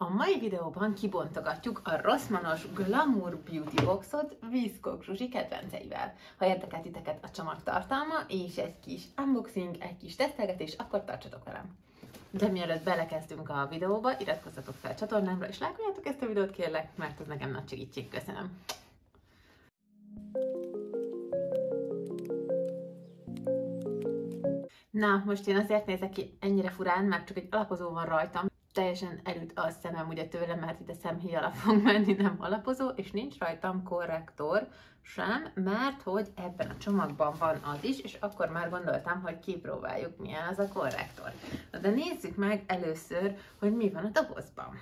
A mai videóban kibontogatjuk a Rossmann-os Glamour Beauty Boxot Viszkok Zsuzsi kedvenceivel. Ha érdekelt titeket a csomag tartalma és egy kis unboxing, egy kis tesztelgetés, akkor tartsatok velem! De mielőtt belekezdünk a videóba, iratkozzatok fel a csatornámra és lájkoljátok ezt a videót kérlek, mert ez nekem nagy segítség. Köszönöm! Na, most én azért nézek ki ennyire furán, mert csak egy alapozó van rajtam. Teljesen elüt a szemem ugye tőle, mert itt a szemhéj alap fog menni, nem alapozó, és nincs rajtam korrektor sem, mert hogy ebben a csomagban van az is, és akkor már gondoltam, hogy kipróbáljuk, milyen az a korrektor. De nézzük meg először, hogy mi van a dobozban.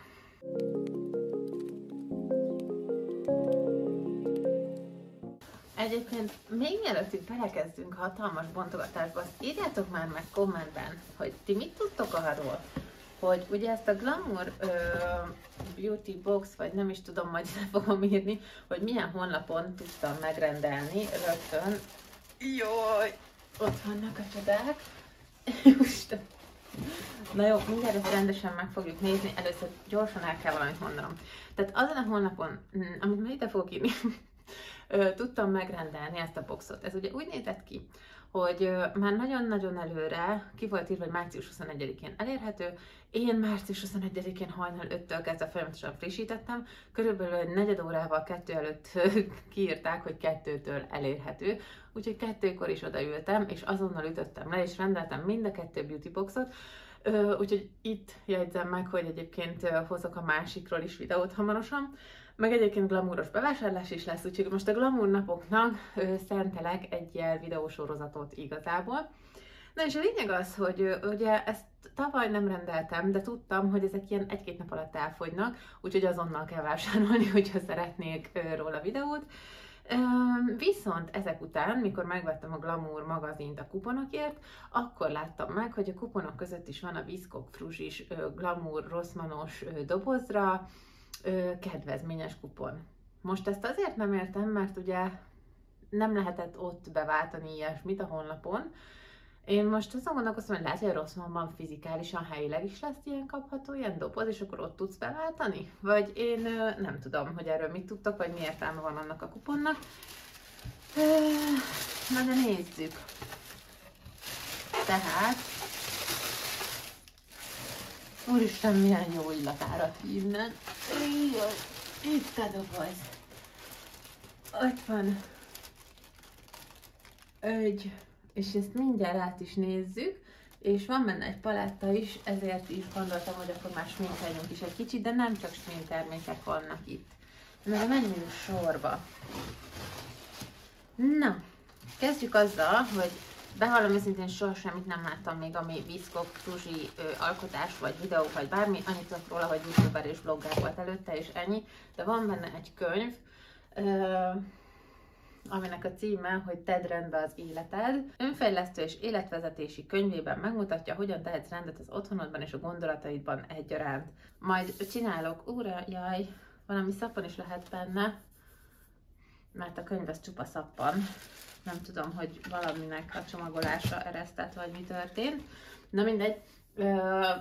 Egyébként még mielőtt itt belekezdünk a hatalmas bontogatásba, azt írjátok már meg kommentben, hogy ti mit tudtok arról, hogy ugye ezt a Glamour Beauty Box, vagy nem is tudom, majd le fogom írni, hogy milyen honlapon tudtam megrendelni rögtön. Jaj, ott vannak a csodák. Isten. Na jó, mindjárt ezt rendesen meg fogjuk nézni, először gyorsan el kell valamit mondanom. Tehát azon a honlapon, amit majd ide fogok írni, tudtam megrendelni ezt a boxot. Ez ugye úgy nézett ki, hogy már nagyon-nagyon előre ki volt írva, hogy március 21-én elérhető. Én március 21-én hajnal 5-től kezdve folyamatosan frissítettem. Körülbelül egy negyed órával 2 előtt kiírták, hogy 2-től elérhető. Úgyhogy 2-kor is odaültem, és azonnal ütöttem le, és rendeltem mind a 2 beauty boxot. Úgyhogy itt jegyzem meg, hogy egyébként hozok a másikról is videót hamarosan. Meg egyébként glamouros bevásárlás is lesz, úgyhogy most a glamour napoknak szentelek egy ilyen videósorozatot igazából. Na és a lényeg az, hogy ugye ezt tavaly nem rendeltem, de tudtam, hogy ezek ilyen 1-2 nap alatt elfogynak, úgyhogy azonnal kell vásárolni, hogyha szeretnék róla videót. Viszont ezek után, mikor megvettem a Glamour magazint a kuponokért, akkor láttam meg, hogy a kuponok között is van a Viszkok Zsuzsis Glamour Rossmann-os dobozra kedvezményes kupon. Most ezt azért nem értem, mert ugye nem lehetett ott beváltani ilyesmit a honlapon. Én most azon gondolkoztam, hogy lehet, hogy a Rossmannban fizikálisan helyileg is lesz ilyen kapható, ilyen doboz, és akkor ott tudsz beváltani? Vagy én nem tudom, hogy erről mit tudtok, vagy mi értelme van annak a kuponnak. Na de nézzük. Tehát, úristen, milyen jó illatárat innen. Itt a doboz. Ott van egy, és ezt mindjárt át is nézzük, és van benne egy paletta is, ezért is gondoltam, hogy akkor már sminkeljünk is egy kicsit, de nem csak sminktermékek vannak itt. Na, menjünk sorba. Na, kezdjük azzal, hogy bevallom őszintén soha semmit nem láttam még, ami Viszkok Zsuzsi alkotás, vagy videó, vagy bármi. Annyit tudok róla, hogy youtuber és blogger volt előtte, és ennyi. De van benne egy könyv, aminek a címe, hogy Tedd rendbe az életed. Önfejlesztő és életvezetési könyvében megmutatja, hogyan tehetsz rendet az otthonodban és a gondolataidban egyaránt. Majd csinálok, jaj, valami szappan is lehet benne, mert a könyv az csupa szappan. Nem tudom, hogy valaminek a csomagolása eresztett, vagy mi történt. Na mindegy,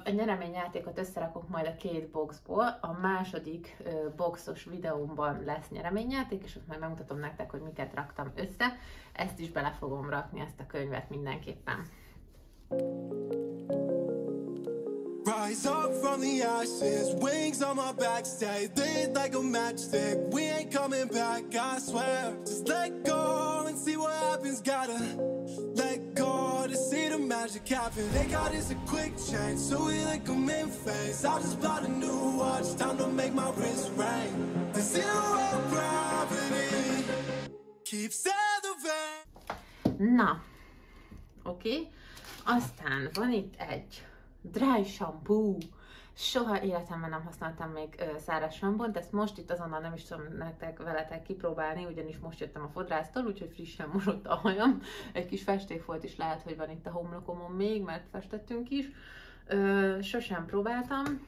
egy nyereményjátékot összerakok majd a 2 boxból. A második boxos videómban lesz nyereményjáték, és ott majd megmutatom nektek, hogy miket raktam össze. Ezt is bele fogom rakni, ezt a könyvet mindenképpen. Rise up from the ashes, wings on my back, stay lit like a matchstick. We ain't coming back, I swear. Just let go and see what happens. Gotta let go to see the magic happen. They got us a quick change, so we like them in phase. I just bought a new watch, time to make my wrist ring. The zero gravity keeps elevating. Na, oké. Aztán van itt egy dry shampoo. Soha életemben nem használtam még száraz sampont, ezt most itt azonnal nem is tudom veletek kipróbálni, ugyanis most jöttem a fodrásztól, úgyhogy frissen mosott a hajam. Egy kis festékfolt is lehet, hogy van itt a homlokomon még, mert festettünk is. Sosem próbáltam.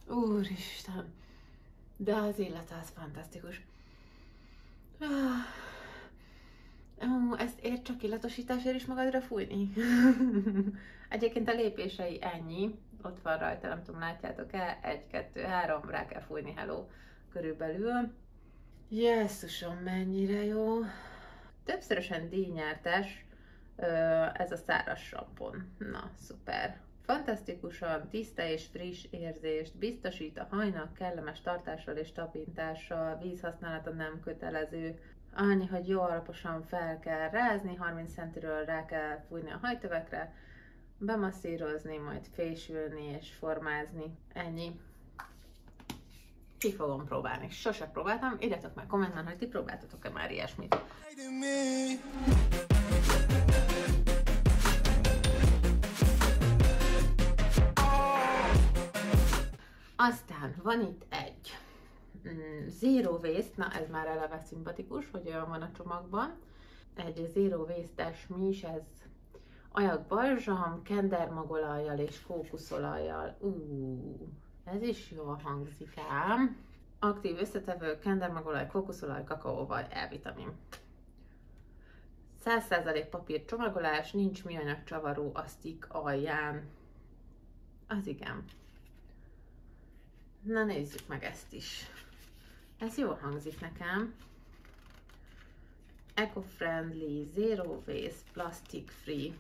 Úristen! De az illata az fantasztikus. Ezt csak illatosításért is magadra fújni? Egyébként a lépései ennyi. Ott van rajta, nem tudom, látjátok-e? 1, 2, 3, rá kell fújni, hello, körülbelül. Jesszusom, mennyire jó! Többszörösen díjnyertes ez a száraz sampon. Na, szuper! Fantasztikusan tiszta és friss érzést biztosít a hajnak, kellemes tartással és tapintással, vízhasználata nem kötelező. Annyi, hogy jó alaposan fel kell rázni, 30 centiről rá kell fújni a hajtövekre, bemasszírozni, majd fésülni és formázni. Ennyi. Ki fogom próbálni. Sose próbáltam. Írjatok meg kommentben, hogy ti próbáltatok-e már ilyesmit. Aztán van itt egy Zero Waste, na ez már eleve szimpatikus, hogy olyan van a csomagban. Egy Zero Waste-es mis, ez ajakbalzsam, kendermagolajjal és fókuszolajjal. Ez is jól hangzik ám. Aktív összetevő, kendermagolaj, fókuszolaj, kakaóvaj, E-vitamin. 100% papír csomagolás, nincs műanyag csavaró a stick alján. Az igen. Na nézzük meg ezt is. Ez jól hangzik nekem. Eco-friendly, zero waste, plastic free.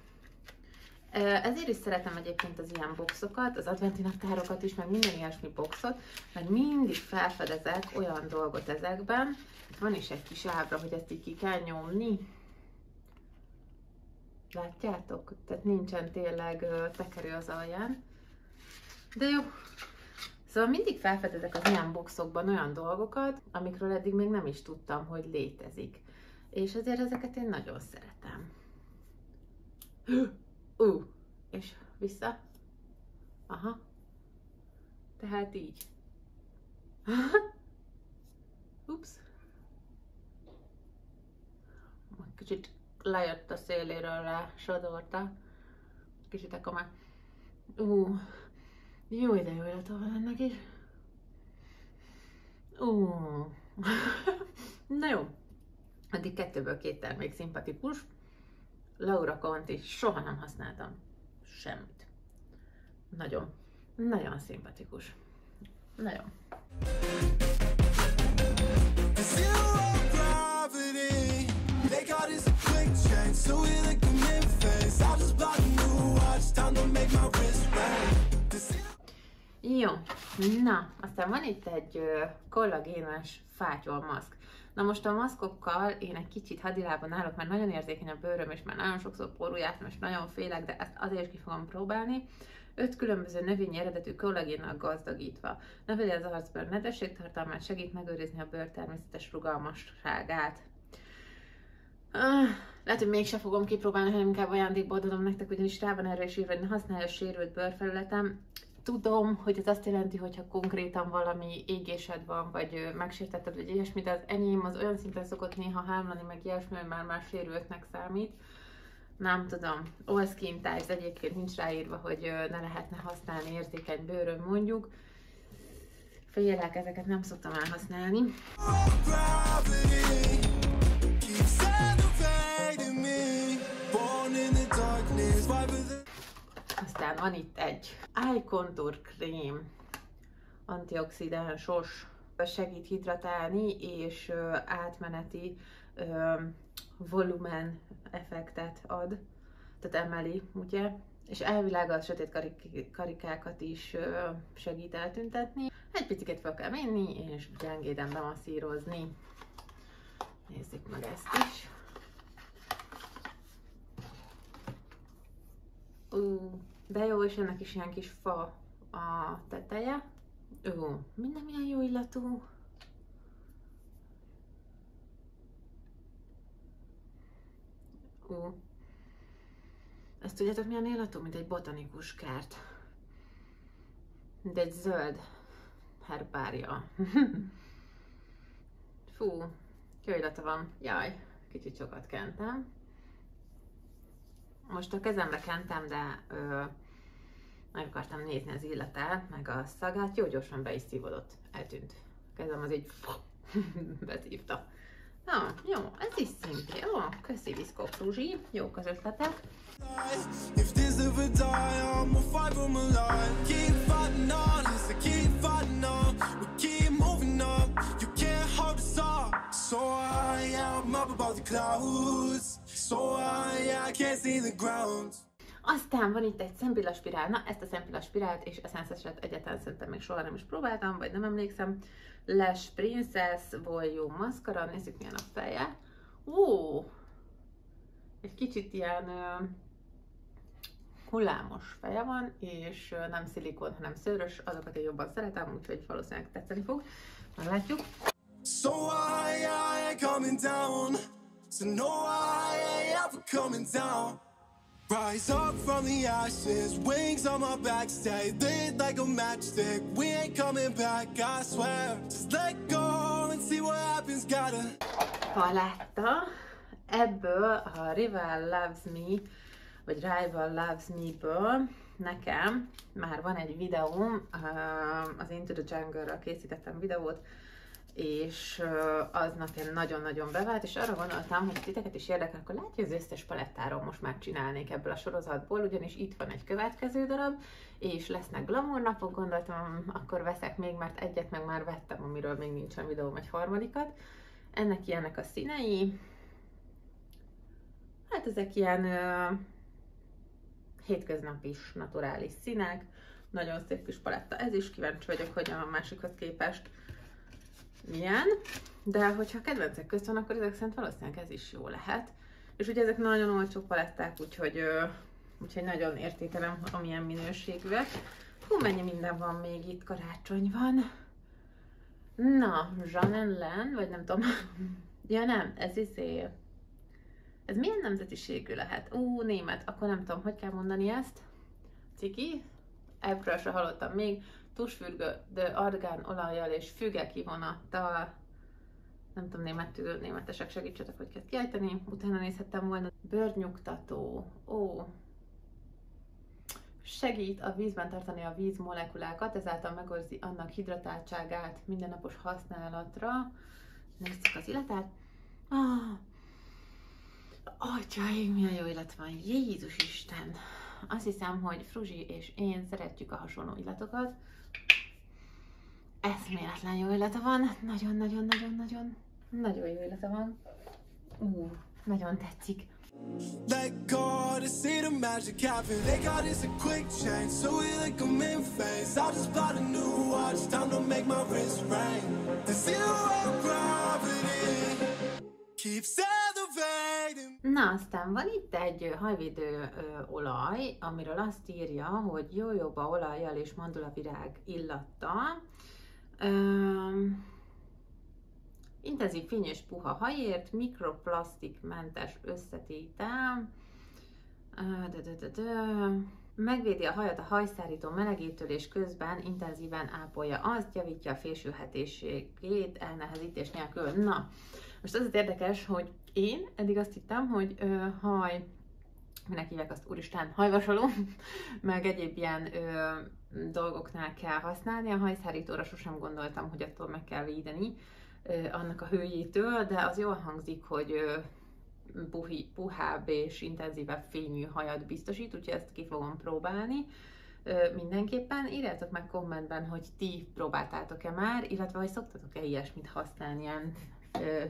Ezért is szeretem egyébként az ilyen boxokat, az adventi naptárokat is, meg minden ilyesmi boxot, mert mindig felfedezek olyan dolgot ezekben. Van is egy kis ábra, hogy ezt így ki kell nyomni. Látjátok? Tehát nincsen tényleg tekerő az alján. De jó. Szóval mindig felfedezek az ilyen boxokban olyan dolgokat, amikről eddig még nem is tudtam, hogy létezik. És azért ezeket én nagyon szeretem. És vissza. Aha. Tehát így. Ups. Kicsit lejött a széléről, lesodorta. Kicsit akkor már... Jó, de jó illata van ennek is. Na jó. Addig 2-ből 2 termék szimpatikus. Laura Conti, soha nem használtam semmit. Nagyon, nagyon szimpatikus. Nagyon. Jó, na, aztán van itt egy kollagénes fátyolmaszk. Na most a maszkokkal én egy kicsit hadilában állok, mert nagyon érzékeny a bőröm, és már nagyon sokszor porújáztam, és nagyon félek, de ezt azért is ki fogom próbálni. 5 különböző növényi eredetű kollagénnal gazdagítva. Növeli az arcbőr nedvességtartalmát, segít megőrizni a bőr természetes rugalmasságát. Lehet, hogy mégse fogom kipróbálni, hanem inkább ajándékba adom nektek, ugyanis rá van erre is írva, hogy ne használja a sérült bőrfelületem. Tudom, hogy ez azt jelenti, hogyha konkrétan valami égésed van, vagy megsértetted, vagy ilyesmi, de az enyém az olyan szinten szokott néha hámlani, meg ilyesmi, hogy már sérültnek számít. Nem tudom. All skin types, egyébként nincs ráírva, hogy ne lehetne használni érzékeny bőrön mondjuk. Félek, ezeket nem szoktam elhasználni. Aztán van itt egy Eye Contour krém, antioxidánsos, segít hidratálni és átmeneti volumen effektet ad, tehát emeli, ugye? És elvileg a sötét karikákat is segít eltüntetni. Egy picit fel kell venni és gyengéden bemasszírozni. Nézzük meg ezt is. De jó, és ennek is ilyen kis fa a teteje. Minden milyen jó illatú. Ezt tudjátok milyen illatú? Mint egy botanikus kert. Mint egy zöld herbária. Fú, jó illata van. Jaj, kicsit sokat kentem. Most a kezembe kentem, de meg akartam nézni az illatát, meg a szagát. Jó gyorsan be is szívodott. Eltűnt. A kezem az így beszívta. Na, jó, ez is szimpli. Jó, köszi Viszkó Fruzsi, jók az ötletek. If this ever die, I'ma fight for my life. Keep fighting on, listen, keep fighting on. We keep moving up, you can't hold us up. So I'm up above the clouds. So I can't see the ground. Aztán van itt egy szempillaspirál. Na, ezt a szempillaspirált és Essence-eset egyáltalán szerintem még soha nem is próbáltam, vagy nem emlékszem. Lash Princess Volume Mascara. Nézzük, milyen a feje. Ó! Egy kicsit ilyen hullámos feje van, és nem szilikon, hanem szőrös, azokat én jobban szeretem, úgyhogy valószínűleg tetszeni fog. Meglátjuk. So I ain't coming down. So no, I ain't ever coming down. Rise up from the ashes, wings on my back, stay lit like a matchstick. We ain't coming back, I swear. Just let go and see what happens, gotta. Paletta. Ebből a Rival Loves Me, vagy Rival Loves Me-ből nekem már van egy videóm, az Into the Jungle-ről készítettem videót, és az nekem nagyon-nagyon bevált, és arra gondoltam, hogy titeket is érdekel, akkor látja, az összes palettáról most már csinálnék ebből a sorozatból, ugyanis itt van egy következő darab, és lesznek glamour napok, gondoltam, akkor veszek még, mert egyet meg már vettem, amiről még nincsen videóm, egy harmadikat. Ennek ilyenek a színei. Hát ezek ilyen hétköznapis, naturális színek. Nagyon szép kis paletta ez is, kíváncsi vagyok, hogy a másikhoz képest milyen. De hogyha kedvencek közt van, akkor ezek szerint valószínűleg ez is jó lehet. És ugye ezek nagyon olcsó paletták, úgyhogy nagyon értékelem, amilyen minőségűek. Hú, mennyi minden van még itt, karácsony van. Na, Jean Len, vagy nem tudom. Ja nem, ez izé. Ez milyen nemzetiségű lehet? Német, akkor nem tudom, hogy kell mondani ezt. Ciki, ebből se hallottam még. Tusfüggő, de argán olajjal és füge kivonattal. Nem tudom németesek, segítsetek, hogy kell kiejteni. Utána nézhettem volna. Bőrnyugtató. Segít a vízben tartani a víz molekulákat, ezáltal megőrzi annak hidratáltságát mindennapos használatra. Nézzük az illatát. Atyaim, milyen jó illat van, Jézus Isten! Azt hiszem, hogy Fruzsi és én szeretjük a hasonló illatokat. Eszméletlen jó illata van, nagyon jó illata van. Nagyon tetszik. Let go to see the magic happen. They got this a quick change, so we like them in phase. I'll just buy the new watch, time to make my wrist ring. The zero gravity keeps elevating. Na, aztán van itt egy hajvédő olaj, amiről azt írja, hogy jójóba olajjal és mandulavirág illattal. Intenzív fényes puha hajért, mikroplasztikmentes összetétel. Megvédi a hajat a hajszárító melegítől és közben intenzíven ápolja azt, javítja a fésülhetőségét elnehezítés nélkül. Na, most az érdekes, hogy én eddig azt hittem, hogy minek hívják azt, úristen, hajvasaló, meg egyéb ilyen dolgoknál kell használni. A hajszárítóra sosem gondoltam, hogy attól meg kell védeni annak a hőjétől, de az jól hangzik, hogy puhább és intenzívebb fényű hajat biztosít, úgyhogy ezt ki fogom próbálni mindenképpen. Írjátok meg kommentben, hogy ti próbáltátok-e már, illetve hogy szoktatok-e ilyesmit használni, ilyen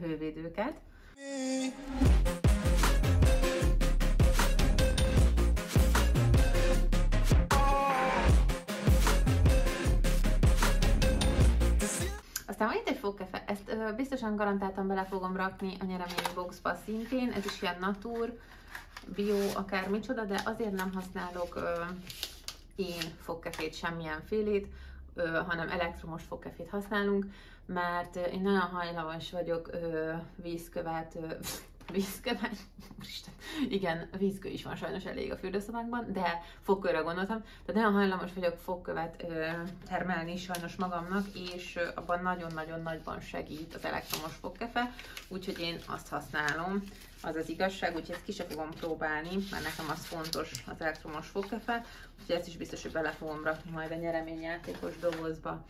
hővédőket. Aztán van itt egy fogkefe, ezt biztosan garantáltan bele fogom rakni a nyeremény boxba szintén, ez is ilyen natur, bio, akármicsoda, de azért nem használok én fogkefét, semmilyen félét, hanem elektromos fogkefét használunk, mert én nagyon hajlamos vagyok vízkövet, úristen, igen, vízkő is van sajnos elég a fürdőszobánkban, de fogkőre gondoltam, tehát nagyon hajlamos vagyok fogkövet termelni sajnos magamnak, és abban nagyon-nagyon nagyban segít az elektromos fogkefe, úgyhogy én azt használom, az az igazság, úgyhogy ezt ki sem fogom próbálni, mert nekem az fontos az elektromos fogkefe, úgyhogy ezt is biztos, hogy bele fogom rakni majd a nyereményjátékos dobozba.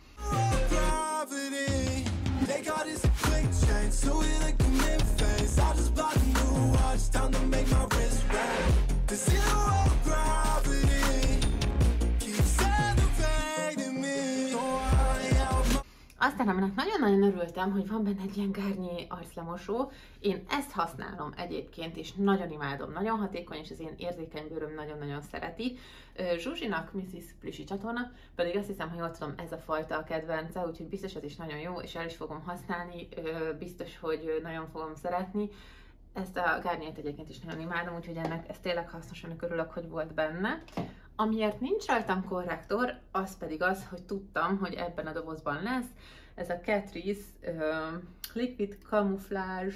They got this a quick change, so we like them in Aztán aminek nagyon-nagyon örültem, hogy van benne egy ilyen Garnier arclemosó. Én ezt használom egyébként, és nagyon imádom, nagyon hatékony, és az én érzékeny bőröm nagyon-nagyon szereti. Zsuzsinak, Mrs. Plüsi csatorna, pedig azt hiszem, ha jól tudom, ez a fajta a kedvence, úgyhogy biztos ez is nagyon jó, és el is fogom használni, biztos, hogy nagyon fogom szeretni. Ezt a Garniert egyébként is nagyon imádom, úgyhogy ez tényleg hasznos, ennek örülök, hogy volt benne. Amiért nincs rajtam korrektor, az pedig az, hogy tudtam, hogy ebben a dobozban lesz. Ez a Catrice Liquid Camouflage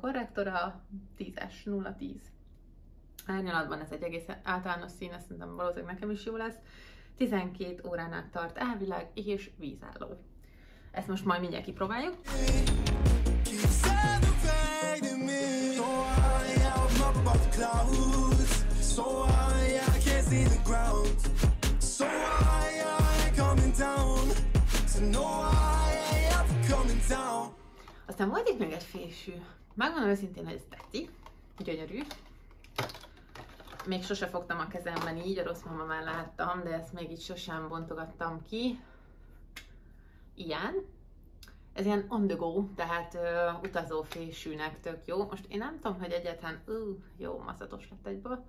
korrektora 10-es, 010. Árnyalatban ez egy egész általános szín, ezt szerintem valószínűleg nekem is jó lesz. 12 órán át tart elvileg, és vízálló. Ezt most majd mindjárt kipróbáljuk. Aztán volt itt még egy fésű. Megmondom őszintén, hogy ez tetszik. Gyönyörű. Még sose fogtam a kezemben így, a rossz mama már láttam, de ezt még így sosem bontogattam ki. Ilyen. Ez ilyen on the go, tehát utazó fésűnek tök jó. Most én nem tudom, hogy egyáltalán jó, maszatos lett egyből.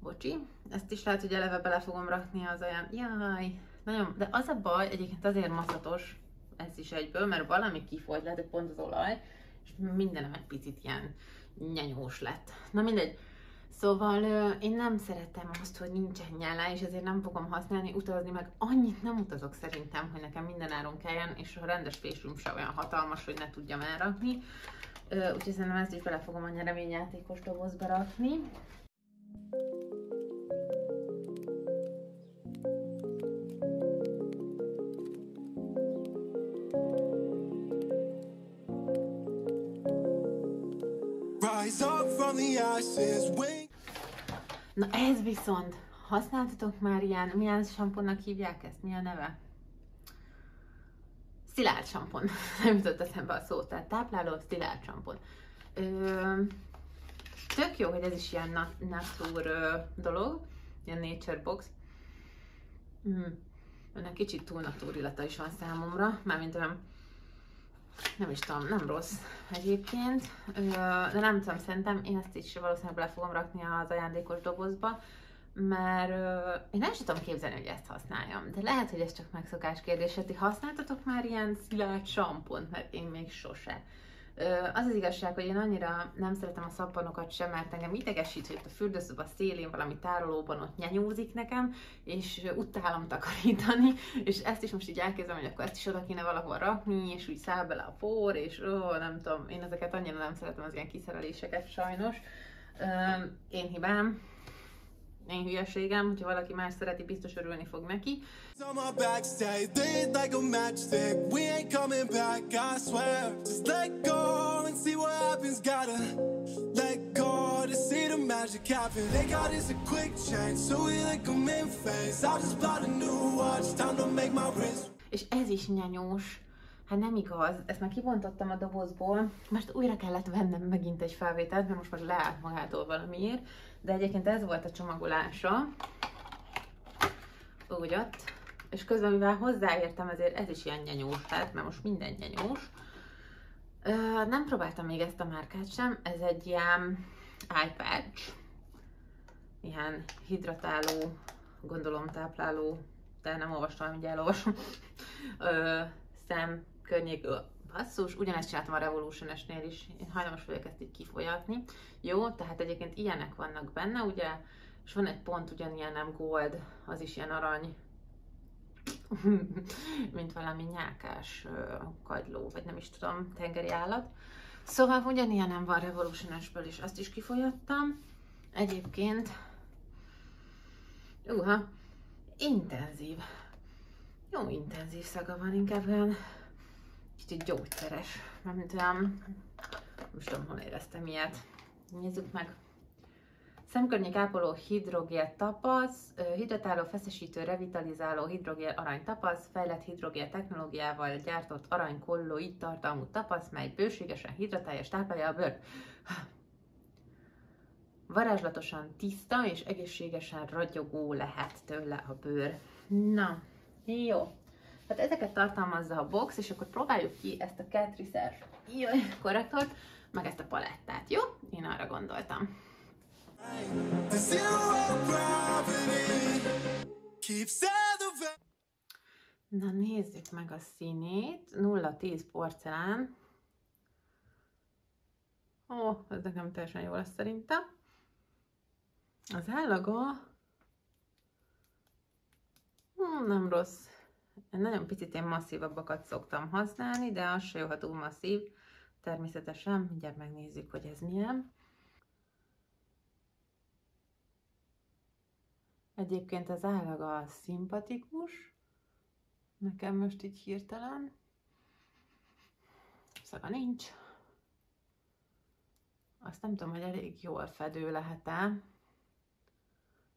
Bocsi. Ezt is lehet, hogy eleve bele fogom rakni az olyan, jaj, nagyon, de az a baj, egyébként azért maszatos ez is egyből, mert valami kifolyt, lehet, hogy pont az olaj, és mindenem egy picit ilyen nyenyós lett. Na mindegy. Szóval én nem szeretem azt, hogy nincsen nyála, és ezért nem fogom használni, utazni meg annyit nem utazok szerintem, hogy nekem mindenáron kelljen, és a rendes fésűm se olyan hatalmas, hogy ne tudjam elrakni. Úgyhogy szerintem ezt is bele fogom a nyereményjátékos dobozba rakni. Na ez viszont, használtatok már ilyen, milyen samponnak hívják ezt, mi a neve? Szilárd sampon, nem jutott eszembe a szó, tehát tápláló szilárd sampon. Tök jó, hogy ez is ilyen nature dolog, ilyen nature box. Ennek kicsit túl nature illata is van számomra, mármint olyan, nem is tudom, nem rossz egyébként, de nem tudom, szerintem én ezt is valószínűleg bele fogom rakni az ajándékos dobozba, mert én nem is tudom képzelni, hogy ezt használjam, de lehet, hogy ez csak megszokás kérdése. Ti használtatok már ilyen szilárd sampont, mert én még sose. Az az igazság, hogy én annyira nem szeretem a szappanokat sem, mert engem idegesít, hogy a fürdőszoba szélén valami tárolóban ott nyenyózik nekem, és utálom takarítani, és ezt is most így elkezdem, hogy akkor ezt is oda kéne valahol rakni, és úgy száll bele a por, és nem tudom, én ezeket annyira nem szeretem, az ilyen kiszereléseket sajnos. Én hibám. Én hülyeségem, hogyha valaki más szereti, biztos örülni fog neki. És ez is nyanyós. Hát nem igaz, ezt már kibontottam a dobozból, most újra kellett vennem megint egy felvételt, mert most már leállt magától valamiért, de egyébként ez volt a csomagolása, úgy ott, és közben mivel hozzáértem, ezért ez is ilyen nyenyós lett, mert most minden nyenyós. Nem próbáltam még ezt a márkát sem, ez egy ilyen eye patch, ilyen hidratáló, gondolom tápláló, de nem olvastam, mindjárt elolvasom, szem környék, basszus, ugyanezt csináltam a Revolution-esnél is, én hajlamos vagyok ezt így kifolyatni. Jó, tehát egyébként ilyenek vannak benne, ugye, és van egy pont ugyanilyen, nem gold, az is ilyen arany, mint valami nyákás kagyló, vagy nem is tudom, tengeri állat. Szóval ugyanilyenem van Revolution-esből is, azt is kifolyattam. Egyébként, intenzív. Jó intenzív szaga van, inkább olyan kicsit gyógyszeres, mármint olyan, most tudom, hol éreztem ilyet. Nézzük meg. Szemkörnyék ápoló hidrogél tapasz, hidratáló, feszesítő, revitalizáló hidrogél arany tapasz, fejlett hidrogél technológiával gyártott aranykolloid tartalmú tapasz, mely bőségesen hidratálja és táplálja a bőrt. Varázslatosan tiszta és egészségesen ragyogó lehet tőle a bőr. Na, jó. Hát ezeket tartalmazza a box, és akkor próbáljuk ki ezt a Catrice-es korrektort, meg ezt a palettát, jó? Én arra gondoltam. Na nézzük meg a színét. 0-10 porcelán. Ó, ez nekem teljesen jó lesz szerintem. Az állaga nem rossz. Nagyon picit én masszívabbakat szoktam használni, de az se jó, ha túl masszív. Természetesen, mindjárt megnézzük, hogy ez milyen. Egyébként az állaga szimpatikus. Nekem most így hirtelen. Szaga nincs. Azt nem tudom, hogy elég jól fedő lehet-e.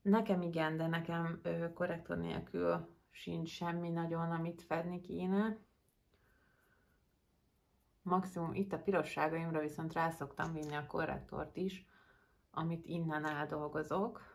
Nekem igen, de nekem korrektor nélkül sincs semmi nagyon, amit fedni kéne. Maximum itt a pirosságaimra viszont rá szoktam vinni a korrektort is, amit innen eldolgozok.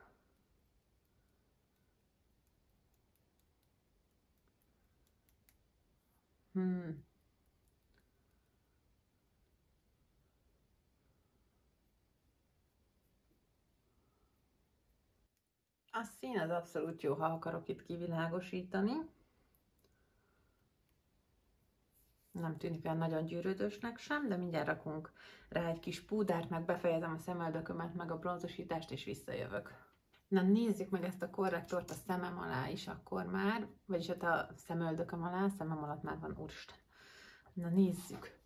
A szín az abszolút jó, ha akarok itt kivilágosítani. Nem tűnik olyan nagyon gyűrődősnek sem, de mindjárt rakunk rá egy kis púdárt, meg befejezem a szemöldökömet, meg a bronzosítást, és visszajövök. Na nézzük meg ezt a korrektort a szemem alá is akkor már, vagyis hát a szemöldököm alá, szemem alatt már van, úristen. Na nézzük.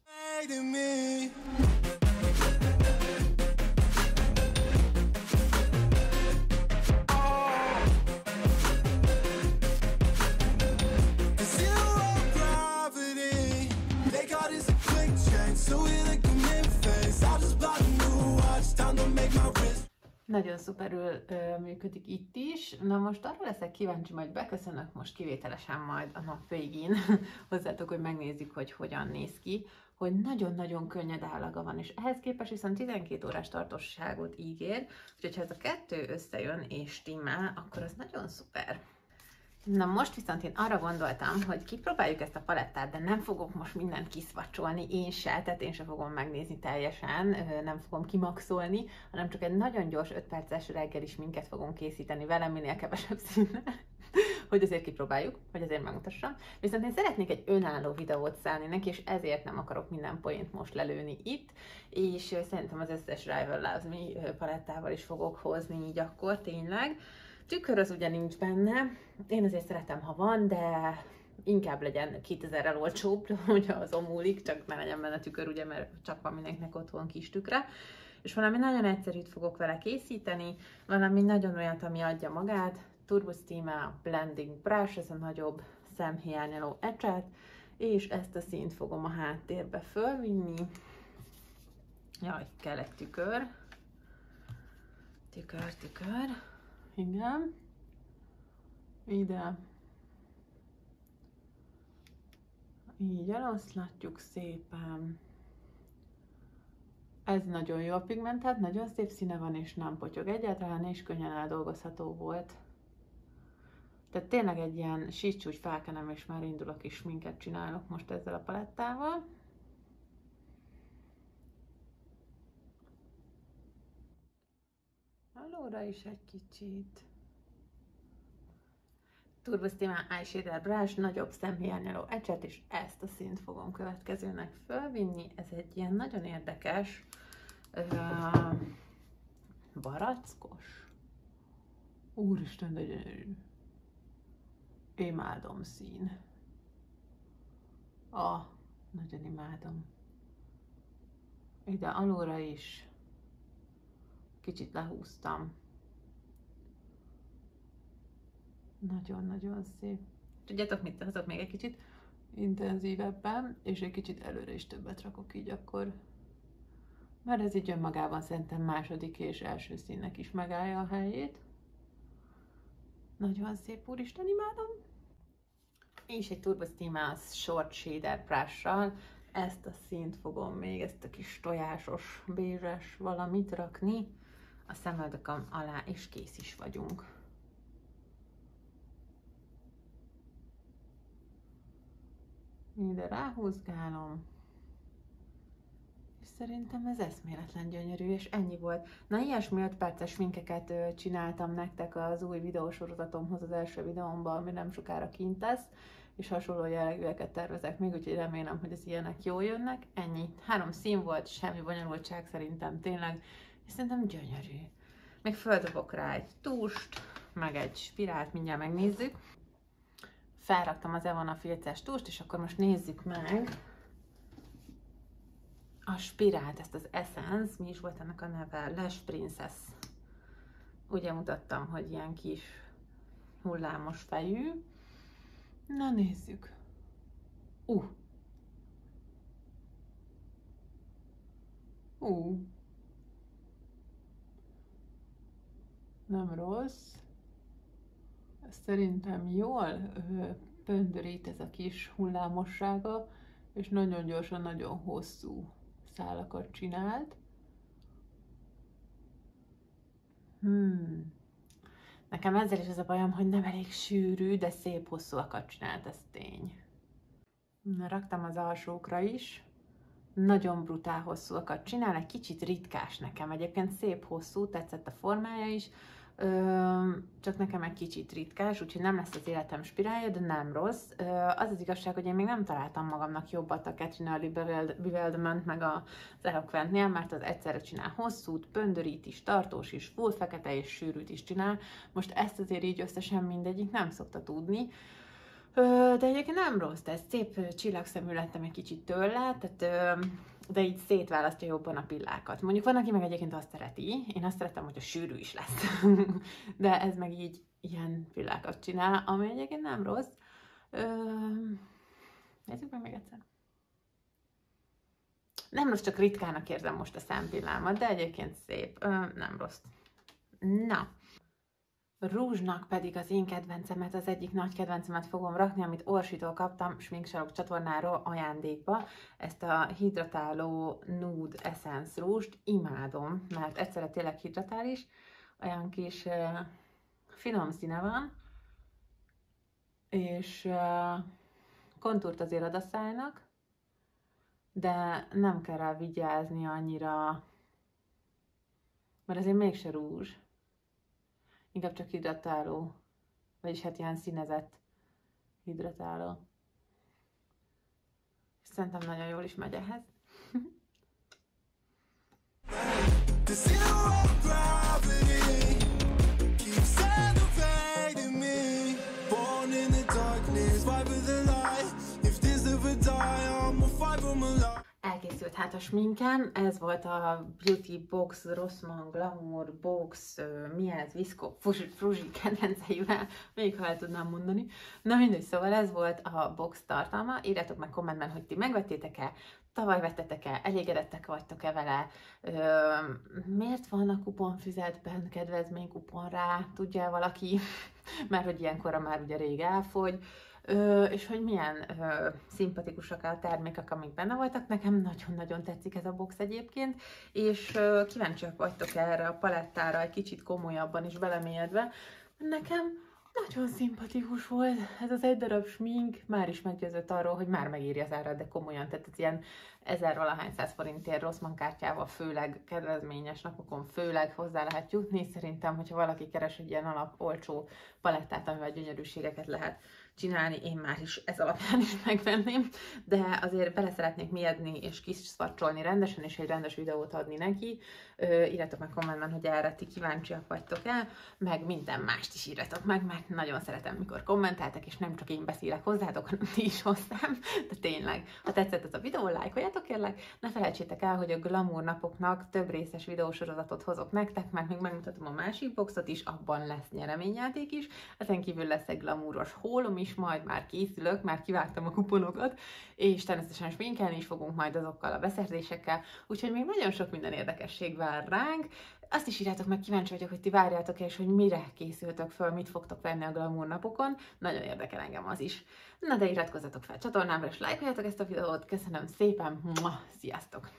Nagyon szuperül működik itt is. Na most arra leszek kíváncsi, majd beköszönök most kivételesen majd a nap végén hozzátok, hogy megnézzük, hogy hogyan néz ki, hogy nagyon-nagyon könnyed állaga van, és ehhez képest viszont 12 órás tartóságot ígér, úgyhogy ha ez a kettő összejön és stimmel, akkor az nagyon szuper. Na most viszont én arra gondoltam, hogy kipróbáljuk ezt a palettát, de nem fogok most mindent kiszvacsolni, én se, tehát én se fogom megnézni teljesen, nem fogom kimaxolni, hanem csak egy nagyon gyors 5 perces reggelis minket fogunk készíteni vele, minél kevesebb színnel, hogy azért kipróbáljuk, hogy azért megmutassam. Viszont én szeretnék egy önálló videót szállni neki, és ezért nem akarok minden poént most lelőni itt, és szerintem az összes Rival Loves Me palettával is fogok hozni így akkor tényleg. Tükör az ugye nincs benne, én azért szeretem, ha van, de inkább legyen 2000-rel olcsóbb, hogyha azon múlik, csak ne legyen benne tükör, ugye, mert csak van mindenkinek otthon kis tükre. És valami nagyon egyszerűt fogok vele készíteni, valami nagyon olyat, ami adja magát. Turbo Steamer Blending Brush, ez a nagyobb szemhiányoló ecset, és ezt a színt fogom a háttérbe fölvinni. Jaj, kell egy tükör. Tükör. Igen. Ide. Így eloszlatjuk szépen. Ez nagyon jó a pigmentált, nagyon szép színe van, és nem potyog egyáltalán, és könnyen eldolgozható volt. Tehát tényleg egy ilyen sícsúgy felkenem, és már indulok is minket csinálok most ezzel a palettával. Alóra is egy kicsit. Turbo Steamer Eyeshadow Brush, nagyobb szemhiányoló ecset, és ezt a színt fogom következőnek fölvinni. Ez egy ilyen nagyon érdekes, barackos. Úristen, de gyönyörű. Imádom szín. Nagyon imádom. Ide alulra is kicsit lehúztam. Nagyon-nagyon szép. Tudjátok mit? Hozok még egy kicsit intenzívebben, és egy kicsit előre is többet rakok így akkor. Mert ez így önmagában szerintem második és első színnek is megállja a helyét. Nagyon szép, úristen, imádom! És egy Turbo Steamer Short Shader Brush-sal ezt a színt fogom még, ezt a kis tojásos, bézses valamit rakni a szemöldököm alá, és kész is vagyunk. Ide ráhúzgálom. És szerintem ez eszméletlen gyönyörű, és ennyi volt. Na, ilyesmi 5 perces sminkeket csináltam nektek az új videósorozatomhoz, az első videómban, ami nem sokára kint lesz, és hasonló jellegűeket tervezek még, úgyhogy remélem, hogy az ilyenek jól jönnek. Ennyi. 3 szín volt, semmi bonyolultság szerintem tényleg, és szerintem gyönyörű. Még földobok rá egy tust, meg egy spirált, mindjárt megnézzük. Felraktam az Evana filces tust, és akkor most nézzük meg a spirált, ezt az Essence, mi is volt ennek a neve? Lash Princess. Ugye mutattam, hogy ilyen kis hullámos fejű. Na nézzük. Nem rossz. Szerintem jól pöndörít ez a kis hullámossága, és nagyon gyorsan, nagyon hosszú szálakat csinált. Nekem ezzel is az a bajom, hogy nem elég sűrű, de szép hosszúakat csinált, ez tény. Na, raktam az alsókra is. Nagyon brutál hosszúakat csinál, egy kicsit ritkás nekem. Egyébként szép hosszú, tetszett a formája is, csak nekem egy kicsit ritkás, úgyhogy nem lesz az életem spirálja, de nem rossz. Az az igazság, hogy én még nem találtam magamnak jobbat a Catherine Early Bewilderment meg az Eloquentnél, mert az egyszerre csinál hosszút, pöndörít is, tartós is, full fekete és sűrűt is csinál. Most ezt azért így összesen mindegyik nem szokta tudni. De egyébként nem rossz, ez szép csillagszemű lettem egy kicsit tőle, tehát, de így szétválasztja jobban a pillákat. Mondjuk van, aki meg egyébként azt szereti, én azt szeretem, hogy a sűrű is lesz, de ez meg így ilyen pillákat csinál, ami egyébként nem rossz. Nézzük meg még egyszer. Nem rossz, csak ritkának érzem most a szempillámat, de egyébként szép, nem rossz. Na. Rúzsnak pedig az én kedvencemet, az egyik nagy kedvencemet fogom rakni, amit Orsitól kaptam Sminksarok csatornáról ajándékba. Ezt a hidratáló Nude Essence rúzst imádom, mert egyszerre tényleg hidratál is, olyan kis finom színe van, és kontúrt azért ad a szájnak, de nem kell rá vigyázni annyira, mert azért mégse rúzs. Inkább csak hidratáló, vagyis hát ilyen színezett hidratáló. Szerintem nagyon jól is megy ehhez. Elkészült hát a sminkem, ez volt a Beauty Box Rossmann Glamour Box, mi ez, Visco Fruzsi kedvenceivel, még ha el tudnám mondani. Na mindegy, szóval ez volt a box tartalma, írjátok meg kommentben, hogy ti megvettétek-e, tavaly vettetek-e, elégedettek vagytok-e vele, miért van a kuponfüzetben kedvezménykupon rá, tudja valaki, mert hogy ilyenkorra már ugye rég elfogy, és hogy milyen szimpatikusak a termékek, amik benne voltak. Nekem nagyon-nagyon tetszik ez a box egyébként, és kíváncsiak vagytok erre a palettára egy kicsit komolyabban is belemélyedve. Nekem nagyon szimpatikus volt ez az egy darab smink, már is meggyőzött arról, hogy már megéri az ára, de komolyan, tehát ez ilyen 1000-valahány-100 forintért Rossmann kártyával, főleg kedvezményes napokon főleg hozzá lehet jutni. Szerintem, hogyha valaki keres egy ilyen alap, olcsó palettát, amivel gyönyörűségeket lehet csinálni, én már is ez alapján is megvenném, de azért bele szeretnék mélyedni és kiszpacsolni rendesen, és egy rendes videót adni neki. Írjátok meg kommentben, hogy erre ti kíváncsiak vagytok-e, meg minden mást is írjatok meg, mert nagyon szeretem, mikor kommentáltak, és nem csak én beszélek hozzátok, hanem ti is hozzám, de tényleg, ha tetszett ez a videó, lájkoljátok kérlek, ne felejtsétek el, hogy a Glamour napoknak több részes videósorozatot hozok nektek, mert még megmutatom a másik boxot is, abban lesz nyereményjáték is, ezen kívül lesz egy glamouros hólom is, majd már készülök, már kivágtam a kuponokat, és természetesen sminkelni is fogunk majd azokkal a beszerzésekkel, úgyhogy még nagyon sok minden érdekesség vár ránk. Azt is írjátok meg, kíváncsi vagyok, hogy ti várjátok és hogy mire készültök föl, mit fogtok venni a Glamour napokon. Nagyon érdekel engem az is. Na de iratkozzatok fel a csatornámra, és lájkoljátok ezt a videót. Köszönöm szépen, sziasztok!